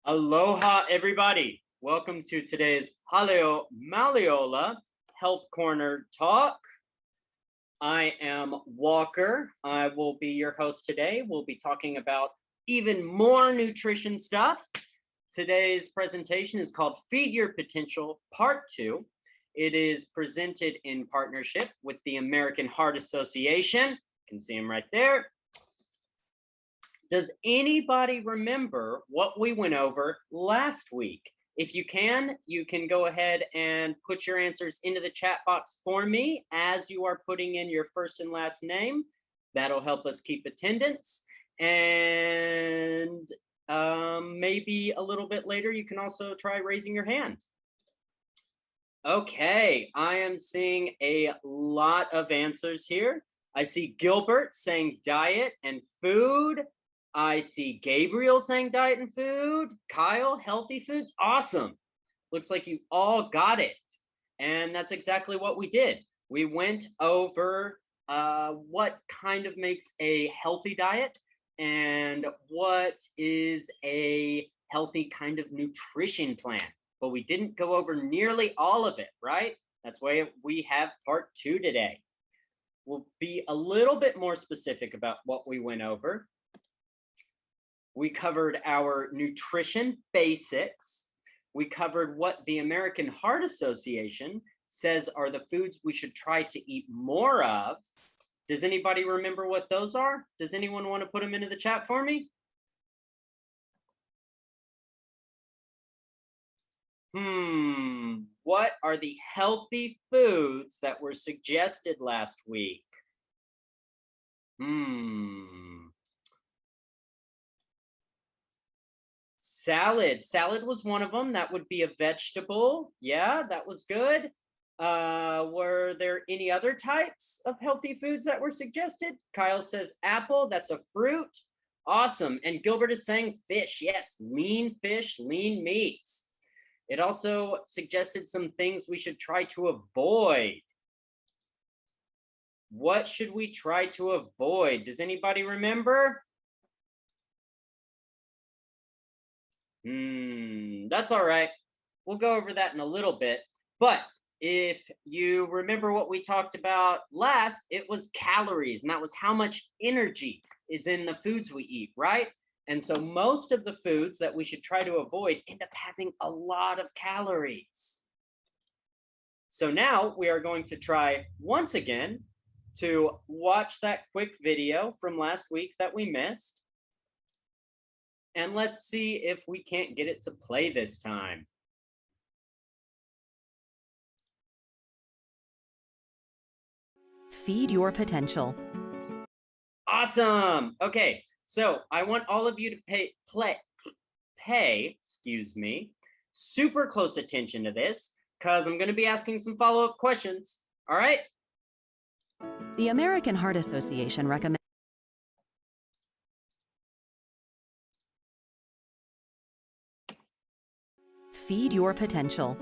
Aloha, everybody. Welcome to today's Haleo Maliola Health Corner Talk. I am Walker. I will be your host today. We'll be talking about even more nutrition stuff. Today's presentation is called Feed Your Potential Part 2. It is presented in partnership with the American Heart Association. You can see them right there. Does anybody remember what we went over last week? If you can go ahead and put your answers into the chat box for me as you are putting in your first and last name. That'll help us keep attendance. And maybe a little bit later, you can also try raising your hand. Okay, I am seeing a lot of answers here. I see Gilbert saying diet and food. I see Gabriel saying diet and food. Kyle, healthy foods. Awesome. Looks like you all got it. And that's exactly what we did. We went over what kind of makes a healthy diet and what is a healthy kind of nutrition plan. But we didn't go over nearly all of it, right? That's why we have part 2 today. We'll be a little bit more specific about what we went over. We covered our nutrition basics. We covered what the American Heart Association says are the foods we should try to eat more of. Does anybody remember what those are? Does anyone want to put them into the chat for me? What are the healthy foods that were suggested last week? Salad. Salad was one of them. That would be a vegetable. Yeah, that was good. Were there any other types of healthy foods that were suggested? Kyle says apple. That's a fruit. Awesome. And Gilbert is saying fish. Yes, lean fish, lean meats. It also suggested some things we should try to avoid. What should we try to avoid? Does anybody remember? That's all right. We'll go over that in a little bit. But if you remember what we talked about last, it was calories, and that was how much energy is in the foods we eat, right? And so most of the foods that we should try to avoid end up having a lot of calories. So now we are going to try once again to watch that quick video from last week that we missed. And let's see if we can't get it to play this time. Feed your potential. Awesome. Okay, so I want all of you to pay, super close attention to this because I'm going to be asking some follow-up questions. All right? The American Heart Association recommends Feed your potential.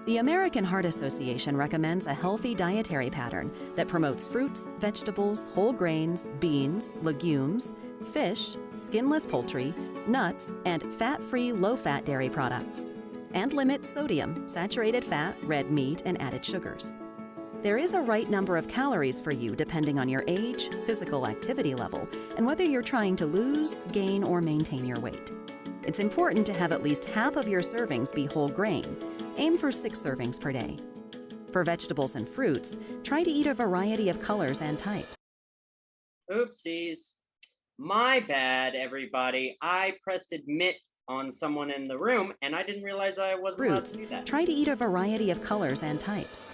The American Heart Association recommends a healthy dietary pattern that promotes fruits, vegetables, whole grains, beans, legumes, fish, skinless poultry, nuts, and fat-free, low-fat dairy products, and limits sodium, saturated fat, red meat, and added sugars. There is a right number of calories for you depending on your age, physical activity level, and whether you're trying to lose, gain, or maintain your weight. It's important to have at least half of your servings be whole grain. Aim for 6 servings per day. For vegetables and fruits, try to eat a variety of colors and types. Oopsies. My bad, everybody. I pressed admit on someone in the room, and I didn't realize I wasn't allowed to do that. Try to eat a variety of colors and types.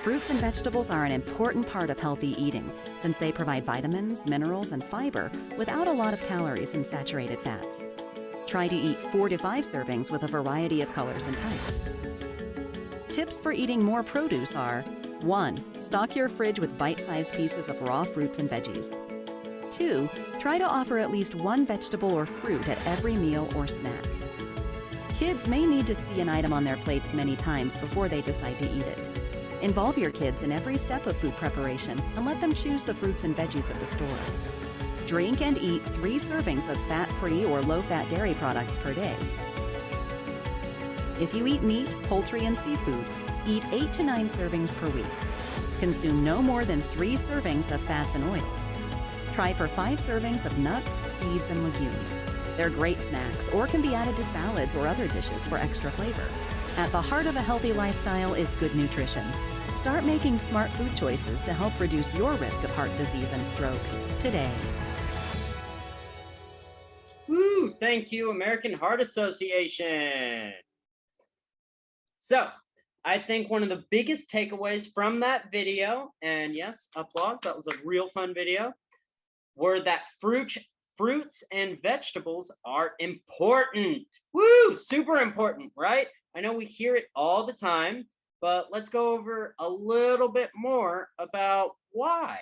Fruits and vegetables are an important part of healthy eating since they provide vitamins, minerals, and fiber without a lot of calories and saturated fats. Try to eat 4 to 5 servings with a variety of colors and types. Tips for eating more produce are: 1. Stock your fridge with bite-sized pieces of raw fruits and veggies. 2. Try to offer at least 1 vegetable or fruit at every meal or snack. Kids may need to see an item on their plates many times before they decide to eat it. Involve your kids in every step of food preparation and let them choose the fruits and veggies at the store. Drink and eat 3 servings of fat-free or low-fat dairy products per day. If you eat meat, poultry, and seafood, eat 8 to 9 servings per week. Consume no more than 3 servings of fats and oils. Try for 5 servings of nuts, seeds, and legumes. They're great snacks or can be added to salads or other dishes for extra flavor. At the heart of a healthy lifestyle is good nutrition. Start making smart food choices to help reduce your risk of heart disease and stroke today. Woo, thank you, American Heart Association. So, I think one of the biggest takeaways from that video, and yes, applause, that was a real fun video, were that fruits and vegetables are important. Woo, super important, right? I know we hear it all the time, but let's go over a little bit more about why.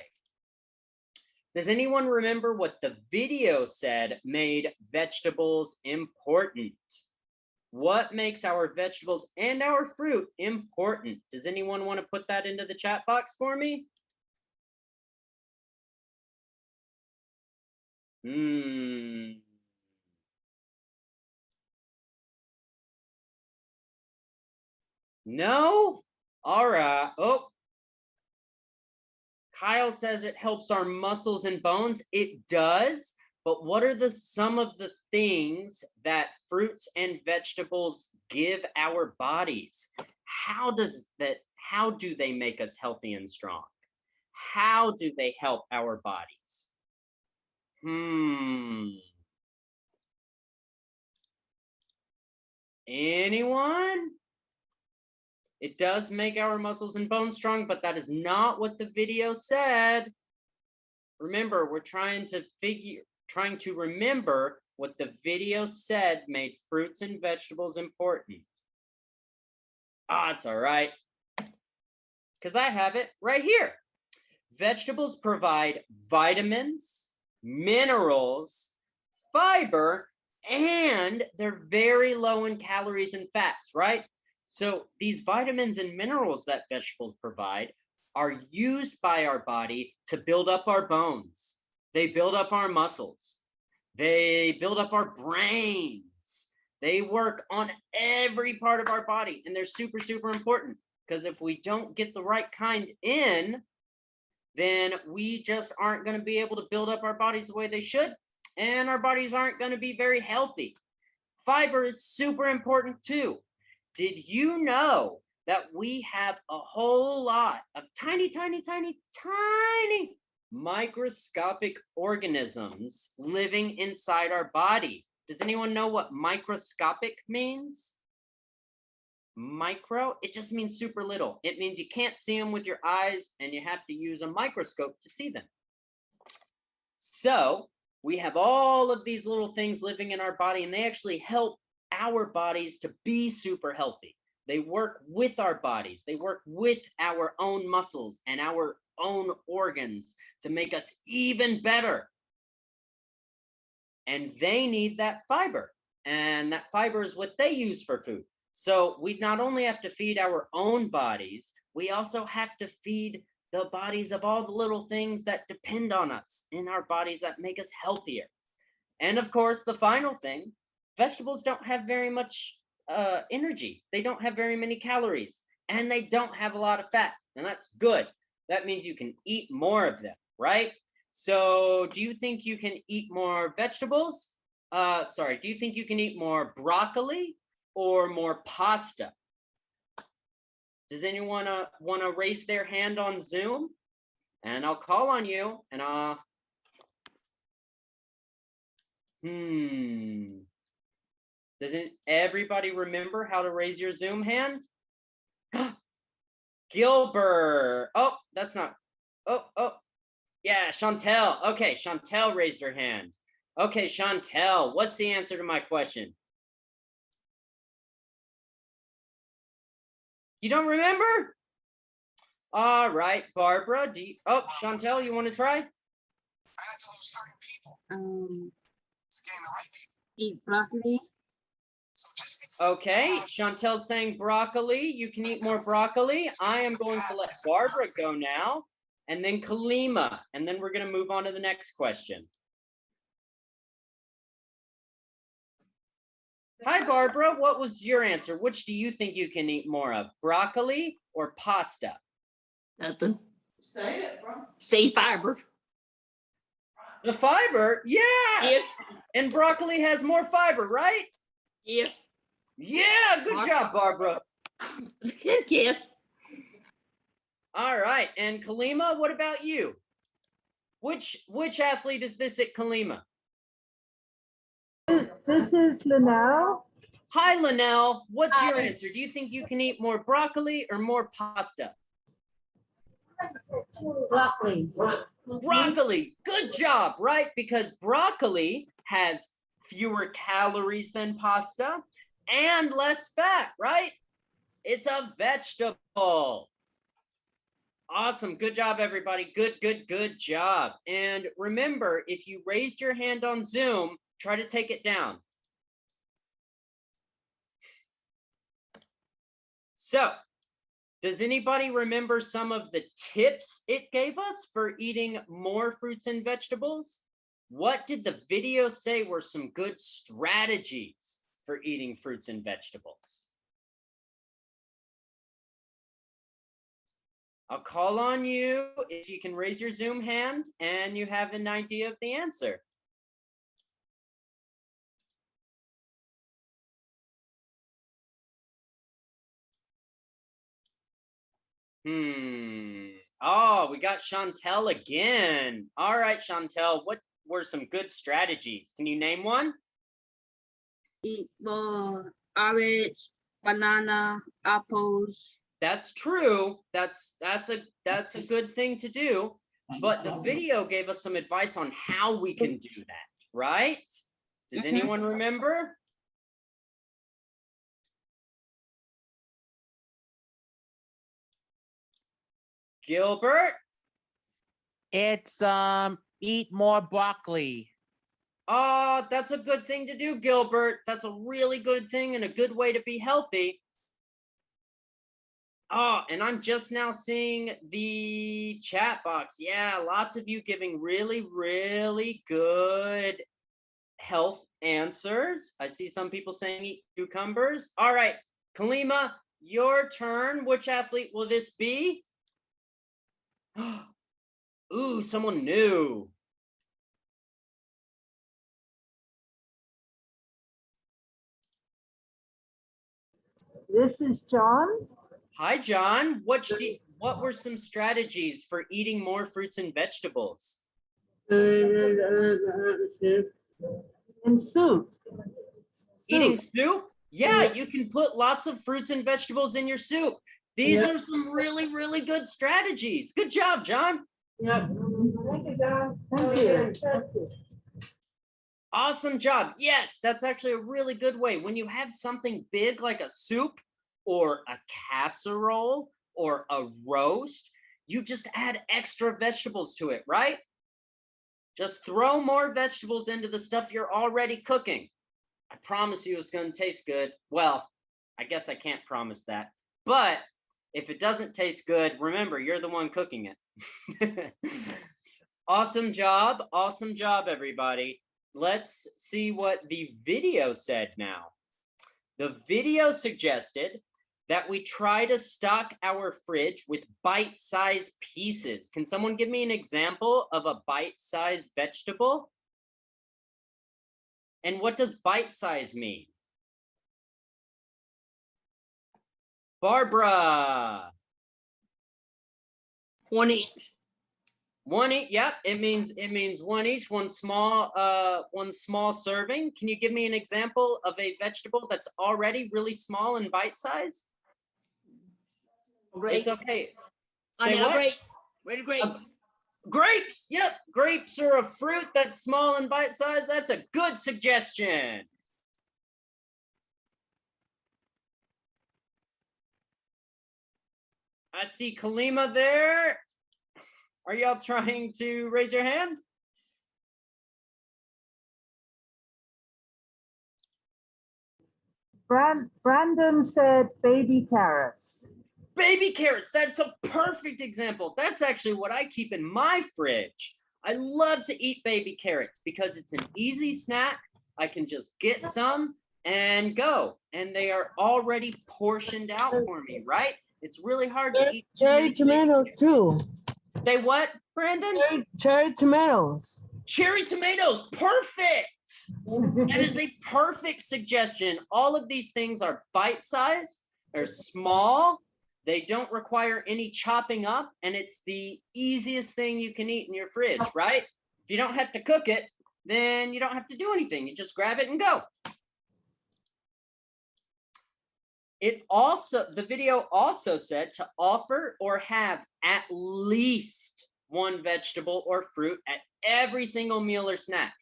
Does anyone remember what the video said made vegetables important? What makes our vegetables and our fruit important? Does anyone want to put that into the chat box for me? No? All right. Oh, Kyle says it helps our muscles and bones. It does. But what are some of the things that fruits and vegetables give our bodies? How do they make us healthy and strong? How do they help our bodies? Anyone? It does make our muscles and bones strong, but that is not what the video said. Remember, we're trying to remember what the video said made fruits and vegetables important. It's all right, because I have it right here. Vegetables provide vitamins, minerals, fiber, and they're very low in calories and fats, right? So these vitamins and minerals that vegetables provide are used by our body to build up our bones. They build up our muscles. They build up our brains. They work on every part of our body, and they're super, super important, because if we don't get the right kind in, then we just aren't going to be able to build up our bodies the way they should, and our bodies aren't going to be very healthy. Fiber is super important too. Did you know that we have a whole lot of tiny, tiny, tiny, tiny microscopic organisms living inside our body? Does anyone know what microscopic means? Micro, it just means super little. It means you can't see them with your eyes and you have to use a microscope to see them. So we have all of these little things living in our body, and they actually help our bodies to be super healthy. They work with our bodies. They work with our own muscles and our own organs to make us even better. And they need that fiber. And that fiber is what they use for food. So we not only have to feed our own bodies, we also have to feed the bodies of all the little things that depend on us in our bodies that make us healthier. And of course, the final thing, vegetables don't have very much energy. They don't have very many calories, and they don't have a lot of fat, and that's good. That means you can eat more of them, right? So do you think you can eat more vegetables? Do you think you can eat more broccoli or more pasta? Does anyone want to raise their hand on Zoom? And I'll call on you, and Doesn't everybody remember how to raise your Zoom hand? Gilbert. Oh, that's not. Oh. Yeah, Chantel. Okay, Chantel raised her hand. Okay, Chantel, what's the answer to my question? You don't remember? All right, Barbara. Chantel, you want to try? I had to lose certain people to gain the right people. Eat broccoli. Okay, Chantel's saying broccoli. You can eat more broccoli. I am going to let Barbara go now, and then Kalima, and then we're going to move on to the next question. Hi, Barbara. What was your answer? Which do you think you can eat more of, broccoli or pasta? Nothing. Say it, bro. Say fiber. The fiber? Yeah. Yes. And broccoli has more fiber, right? Yes. Yeah, good job, Barbara. Yes. All right. And Kalima, what about you? Which athlete is this at Kalima? This is Linnell. Hi, Linnell. What's your answer? Do you think you can eat more broccoli or more pasta? Broccoli. Broccoli. Good job, right? Because broccoli has fewer calories than pasta and less fat, right? It's a vegetable. Awesome. Good job, everybody. Good job. And remember, if you raised your hand on Zoom, try to take it down. So, does anybody remember some of the tips it gave us for eating more fruits and vegetables? What did the video say were some good strategies for eating fruits and vegetables? I'll call on you if you can raise your Zoom hand and you have an idea of the answer. Oh, we got Chantel again. All right, Chantel, what were some good strategies? Can you name one? Eat more orange, banana, apples. That's true. That's a good thing to do. But the video gave us some advice on how we can do that, right? Does anyone remember? Gilbert? It's eat more broccoli. Oh, that's a good thing to do, Gilbert. That's a really good thing and a good way to be healthy. Oh, and I'm just now seeing the chat box. Yeah, lots of you giving really good health answers. I see some people saying eat cucumbers. All right, Kalima, your turn. Which athlete will this be? Ooh, someone new. This is John. Hi, John. What were some strategies for eating more fruits and vegetables? And soup. Eating soup? Yeah, you can put lots of fruits and vegetables in your soup. These are some really good strategies. Good job, John. Yep. Thank you, John. Thank you. Awesome job. Yes, that's actually a really good way. When you have something big like a soup or a casserole or a roast, you just add extra vegetables to it, right? Just throw more vegetables into the stuff you're already cooking. I promise you it's going to taste good. Well, I guess I can't promise that. But if it doesn't taste good, remember, you're the one cooking it. Awesome job, everybody. Let's see what the video said now. The video suggested that we try to stock our fridge with bite-sized pieces. Can someone give me an example of a bite-sized vegetable? And what does bite-size mean? Barbara. 1 inch. 1 each. Yep, it means one each, one small serving. Can you give me an example of a vegetable that's already really small and bite-sized? It's okay. I know, grapes. Grapes. Yep, grapes are a fruit that's small and bite-sized. That's a good suggestion. I see Kalima there. Are y'all trying to raise your hand? Brandon said baby carrots. Baby carrots, that's a perfect example. That's actually what I keep in my fridge. I love to eat baby carrots because it's an easy snack. I can just get some, and go. And they are already portioned out for me, right? It's really hard to eat. Cherry tomatoes too. Say what, Brandon? Cherry tomatoes. Cherry tomatoes, perfect. That is a perfect suggestion. All of these things are bite-sized, they're small, they don't require any chopping up, and it's the easiest thing you can eat in your fridge, right? If you don't have to cook it, then you don't have to do anything. You just grab it and go. The video also said to offer or have at least one vegetable or fruit at every single meal or snack.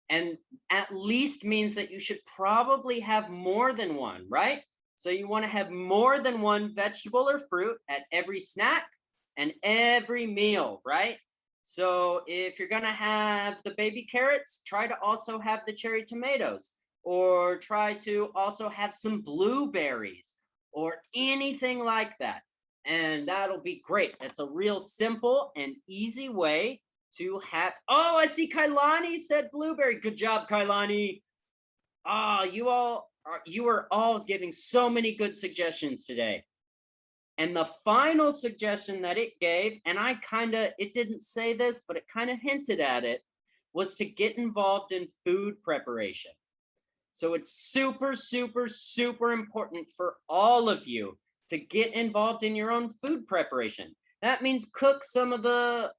And at least means that you should probably have more than one, right? So you want to have more than one vegetable or fruit at every snack and every meal, right? So if you're going to have the baby carrots, try to also have the cherry tomatoes, or try to also have some blueberries or anything like that. And that'll be great. It's a real simple and easy way to have. Oh, I see Kailani said blueberry. Good job, Kailani. You are all giving so many good suggestions today. And the final suggestion that it gave, and it didn't say this, but it kind of hinted at it, was to get involved in food preparation. So it's super, super, super important for all of you to get involved in your own food preparation. That means cook some of the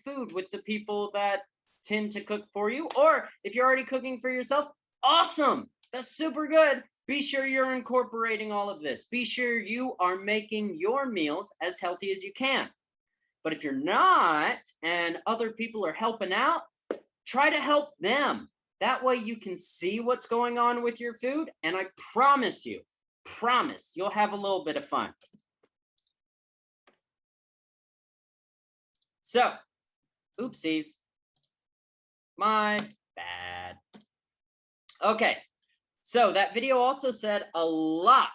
food with the people that tend to cook for you. Or if you're already cooking for yourself, awesome. That's super good. Be sure you're incorporating all of this. Be sure you are making your meals as healthy as you can. But if you're not and other people are helping out, try to help them. That way you can see what's going on with your food. And I promise you'll have a little bit of fun. So, oopsies, my bad. Okay, so that video also said a lot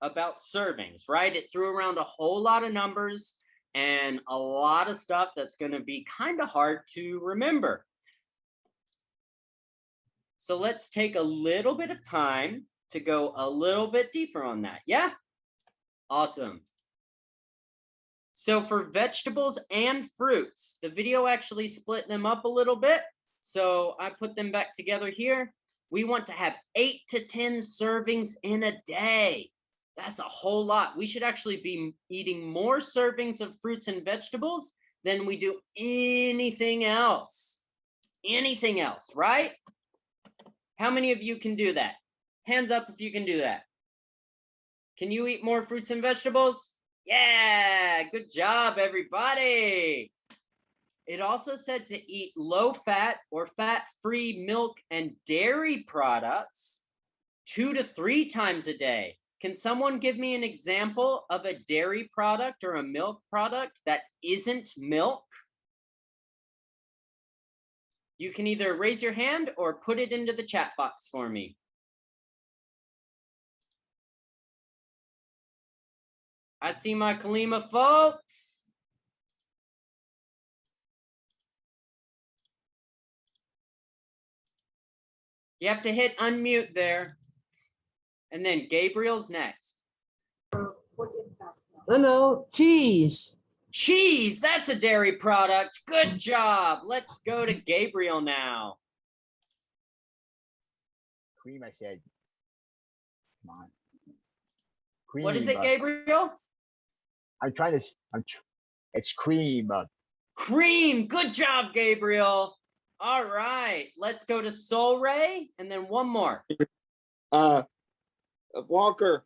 about servings, right? It threw around a whole lot of numbers and a lot of stuff that's going to be kind of hard to remember. So let's take a little bit of time to go a little bit deeper on that. Yeah? Awesome. So for vegetables and fruits, the video actually split them up a little bit. So I put them back together here. We want to have 8 to 10 servings in a day. That's a whole lot. We should actually be eating more servings of fruits and vegetables than we do anything else. Anything else, right? How many of you can do that? Hands up if you can do that. Can you eat more fruits and vegetables? Yeah, good job, everybody. It also said to eat low-fat or fat-free milk and dairy products 2 to 3 times a day. Can someone give me an example of a dairy product or a milk product that isn't milk? You can either raise your hand or put it into the chat box for me. I see my Kalima folks. You have to hit unmute there. And then Gabriel's next. No, cheese. Cheese, that's a dairy product. Good job. Let's go to Gabriel now. Cream, I said. Come on. Cream. What is it, Gabriel? I'm trying to. It's cream. Cream. Good job, Gabriel. All right. Let's go to Soul Ray and then one more. Walker.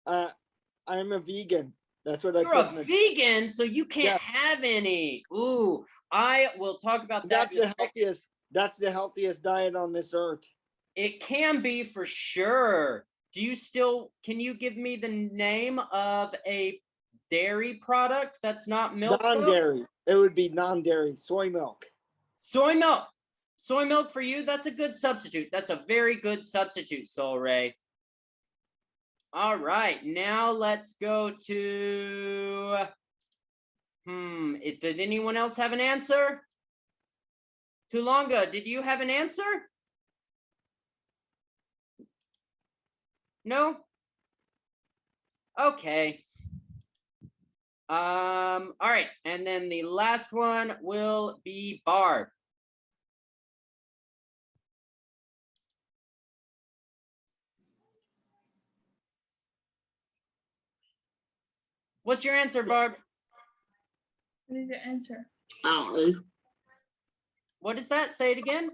I'm a vegan. That's what You're a vegan, so you can't have any. Ooh, I will talk about that. That's the healthiest diet on this earth. It can be for sure. Can you give me the name of a dairy product that's not milk? Non-dairy. It would be non-dairy. Soy milk. Soy milk. Soy milk for you, that's a good substitute. That's a very good substitute, Soul Ray. All right, now let's go to, did anyone else have an answer? Tulonga, did you have an answer? No? Okay. All right, and then the last one will be Barb. What's your answer, Barb? What is your answer? I don't know. What is that? Say it again.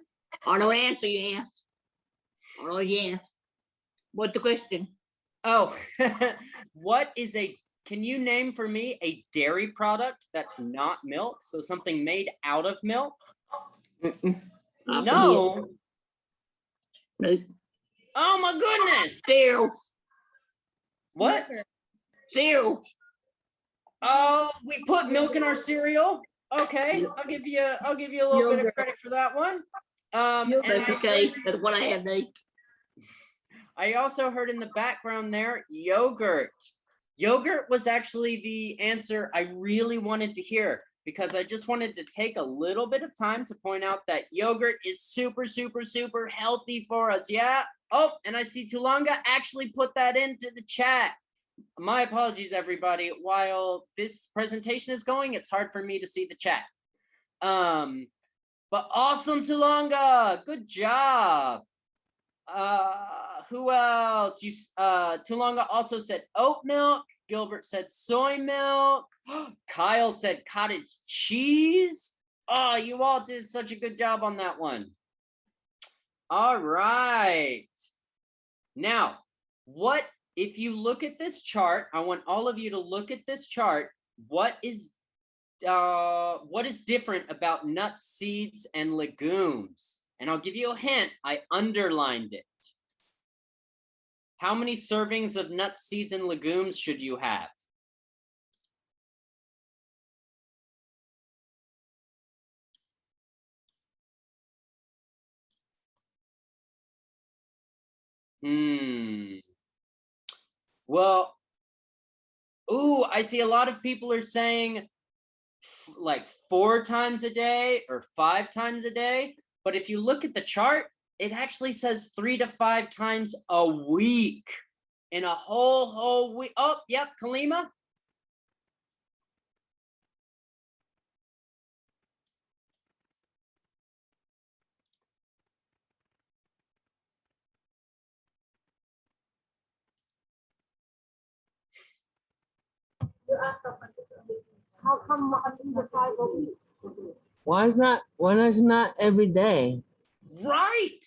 I don't know the answer you asked. I don't know the answer. What's the question? Oh, what is can you name for me a dairy product that's not milk? So something made out of milk? No. Nope. Oh my goodness. Cereal. What? Cereal. Oh, we put milk in our cereal. Okay, I'll give you a little bit of credit for that one. And That's okay. That's what I had to. I also heard in the background there, yogurt. Yogurt was actually the answer I really wanted to hear because I just wanted to take a little bit of time to point out that yogurt is super, super, super healthy for us. Yeah. Oh, and I see Tulanga actually put that into the chat. My apologies, everybody. While this presentation is going, it's hard for me to see the chat. But awesome, Tulanga. Good job. Who else? Tulanga also said oat milk. Gilbert said soy milk. Kyle said cottage cheese. Oh, you all did such a good job on that one. All right. Now, if you look at this chart, I want all of you to look at this chart. What is different about nuts, seeds, and legumes? And I'll give you a hint. I underlined it. How many servings of nuts, seeds, and legumes should you have? Well, I see a lot of people are saying like 4 times a day or 5 times a day. But if you look at the chart, it actually says 3 to 5 times a week in a whole week. Oh, yep, Kalima. How come the 5 a week? Why is not every day? Right,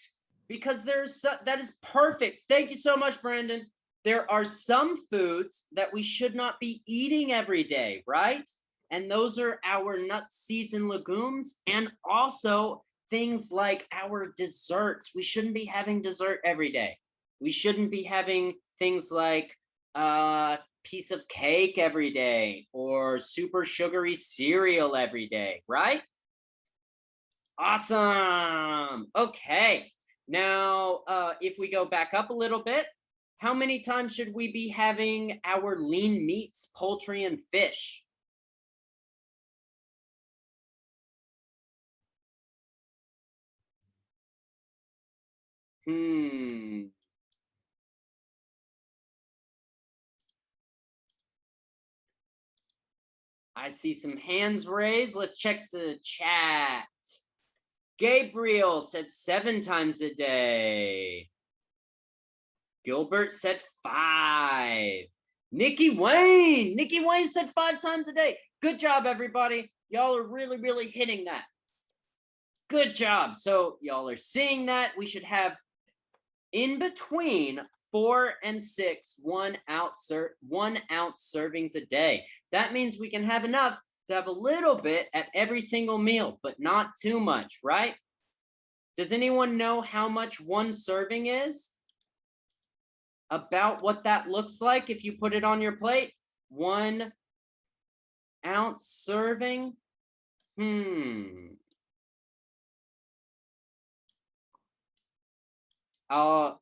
because that is perfect. Thank you so much, Brandon. There are some foods that we should not be eating every day, right? And those are our nuts, seeds, and legumes, and also things like our desserts. We shouldn't be having dessert every day. We shouldn't be having things like piece of cake every day or super sugary cereal every day, right? Awesome. Okay. Now, if we go back up a little bit, how many times should we be having our lean meats, poultry, and fish? I see some hands raised. Let's check the chat. Gabriel said 7 times a day. Gilbert said 5. Nikki Wayne said 5 times a day. Good job, everybody. Y'all are really, really hitting that. Good job. So y'all are seeing that. We should have in between 4 and 6 1 ounce servings a day. That means we can have enough to have a little bit at every single meal, but not too much, right? Does anyone know how much 1 serving is? About what that looks like if you put it on your plate? 1 ounce serving?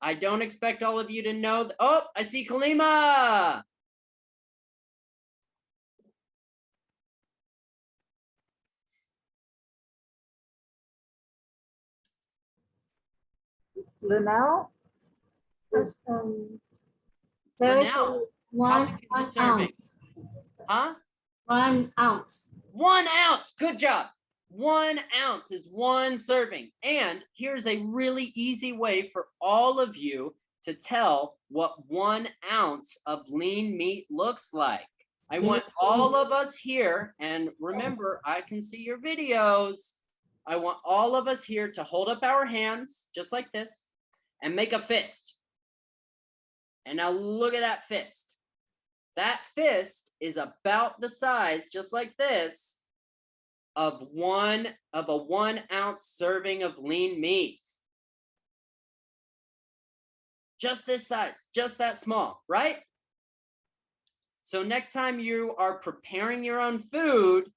I don't expect all of you to know. Oh, I see Kalima. Lunel? That's So now, how one big is the serving? ounce. Huh? 1 ounce. 1 ounce. Good job. 1 ounce is 1 serving. And here's a really easy way for all of you to tell what 1 ounce of lean meat looks like. I want all of us here, and remember, I can see your videos. I want all of us here to hold up our hands just like this and make a fist. And now look at that fist. That fist is about the size, just like this, of a 1 ounce serving of lean meat. Just this size, just that small, right? So next time you are preparing your own food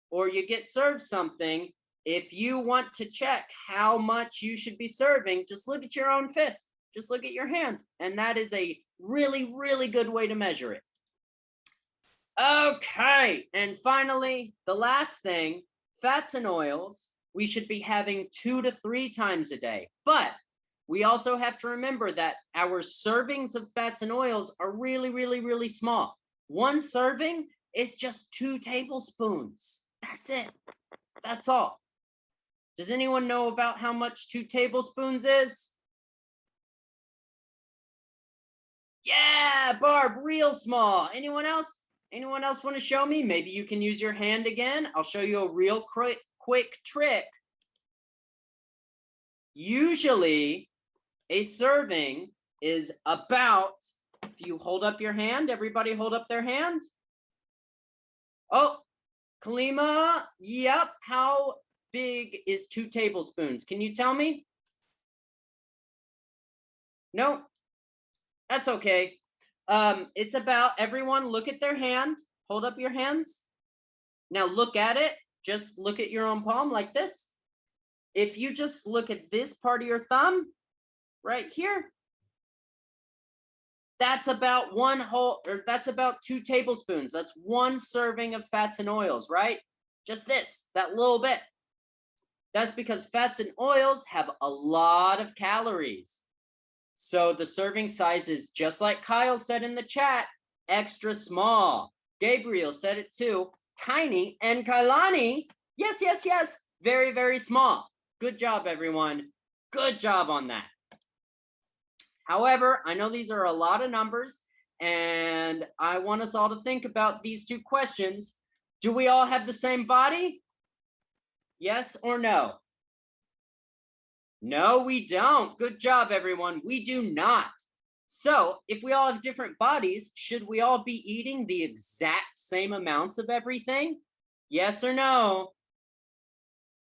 or you get served something, if you want to check how much you should be serving, just look at your own fist. Just look at your hand. And that is a really, really good way to measure it. Okay, and finally, the last thing, fats and oils, we should be having 2 to 3 times a day. But we also have to remember that our servings of fats and oils are really, really, really small. 1 serving is just 2 tablespoons. That's it. That's all. Does anyone know about how much 2 tablespoons is? Yeah, Barb, real small. Anyone else? Anyone else want to show me? Maybe you can use your hand again. I'll show you a real quick trick. Usually, a serving is about, if you hold up your hand, everybody hold up their hand. Oh, Kalima, yep. How big is 2 tablespoons? Can you tell me? No, that's okay. It's about, everyone look at their hand. Hold up your hands. Now look at it. Just look at your own palm like this. If you just look at this part of your thumb, right here, that's about that's about 2 tablespoons. That's 1 serving of fats and oils, right? Just this, that little bit. That's because fats and oils have a lot of calories. So the serving size is, just like Kyle said in the chat, extra small. Gabriel said it too, tiny. And Kailani, yes, yes, yes, very, very small. Good job, everyone. Good job on that. However, I know these are a lot of numbers, and I want us all to think about these 2 questions. Do we all have the same body? Yes or no? No, we don't. Good job, everyone. We do not. So if we all have different bodies, should we all be eating the exact same amounts of everything? Yes or no?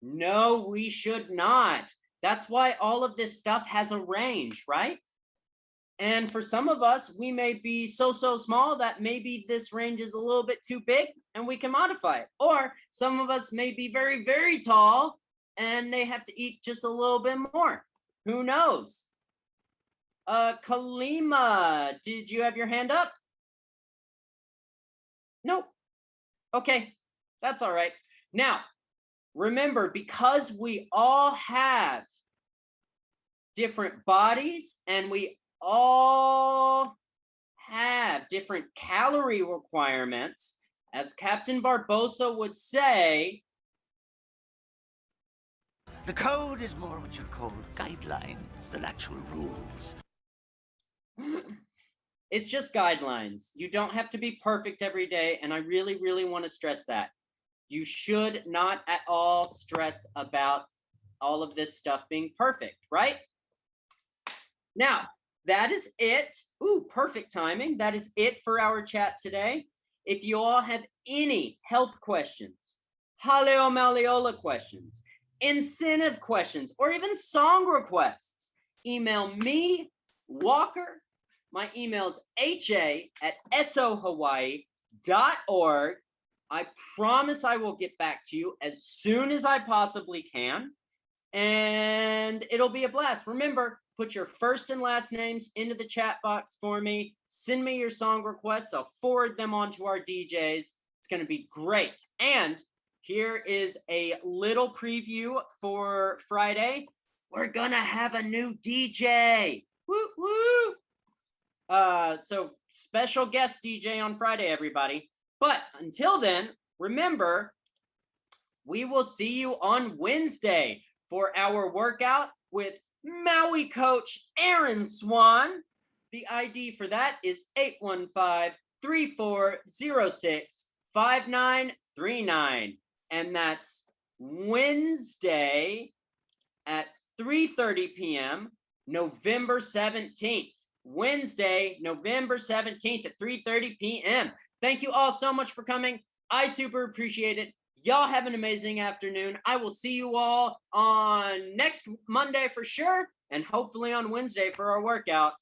No, we should not. That's why all of this stuff has a range, right? And for some of us, we may be so small that maybe this range is a little bit too big and we can modify it. Or some of us may be very, very tall and they have to eat just a little bit more. Who knows? Kalima, did you have your hand up? Nope. Okay, that's all right. Now, remember, because we all have different bodies and we all have different calorie requirements, as Captain Barbosa would say, the code is more what you'd call guidelines than actual rules. It's just guidelines. You don't have to be perfect every day, and I really, really want to stress that. You should not at all stress about all of this stuff being perfect, right? Now, that is it. Ooh, perfect timing. That is it for our chat today. If you all have any health questions, Haleo Malleola questions, incentive questions, or even song requests, email me, Walker. My email is ha@sohawaii.org. I promise I will get back to you as soon as I possibly can, and it'll be a blast. Remember, put your first and last names into the chat box for me. Send me your song requests. I'll forward them on to our DJs. It's going to be great. And here is a little preview for Friday. We're going to have a new DJ. Woo, woo. So special guest DJ on Friday, everybody. But until then, remember, we will see you on Wednesday for our workout with Maui coach Aaron Swan. The ID for that is 815-3406-5939. And that's Wednesday at 3:30 p.m., November 17th. Wednesday, November 17th at 3:30 p.m. Thank you all so much for coming. I super appreciate it. Y'all have an amazing afternoon. I will see you all on next Monday for sure, and hopefully on Wednesday for our workout.